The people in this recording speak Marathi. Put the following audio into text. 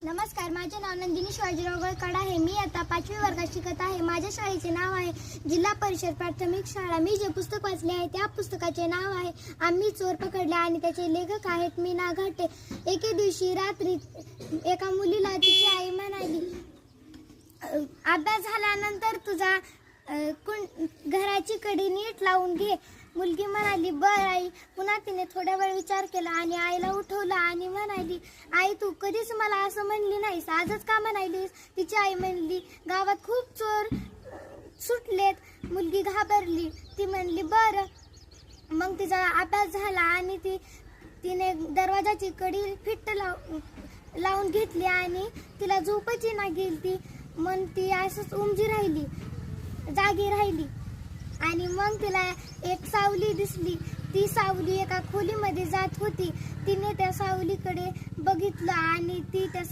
नमस्कार, माझे नाव नंदिनी शिवाजीराव गळकाड आहे. मी आता 5वी वर्गात शिकत आहे. माझ्या शाळेचे नाव आहे जिल्हा परिषद प्राथमिक शाळा. मी जे पुस्तक वाचले आहे त्या पुस्तकाचे नाव आहे आम्ही चोर पकडले आणि त्याचे लेखक आहेत मीना घाटे. एके दिवशी रात्री एका मुलीला तिची आई म्हणाली, अभ्यास झाल्यानंतर तुझा घराची कडी नीट लावून घे. मुलगी म्हणाली, बर आई. पुन्हा तिने थोड्या वेळ विचार केला आणि आईला उठवलं आणि म्हणाली, आई तू कधीच मला असं म्हणली नाहीस, आजच का म्हणालीस? तिची आई म्हणली, गावात खूप चोर सुटलेत. मुलगी घाबरली. ती म्हणली, बर. मग तिचा अभ्यास झाला आणि तिने दरवाजाची कडी फिट्ट लावून घेतली आणि तिला झोपची ना गेली. मग ती असंच जागी राहिली आणि मग तिला एक सावली दिसली. ती सावली एका खोलीमध्ये जात होती. तिने त्या सावलीकडे बघितलं आणि ती त्या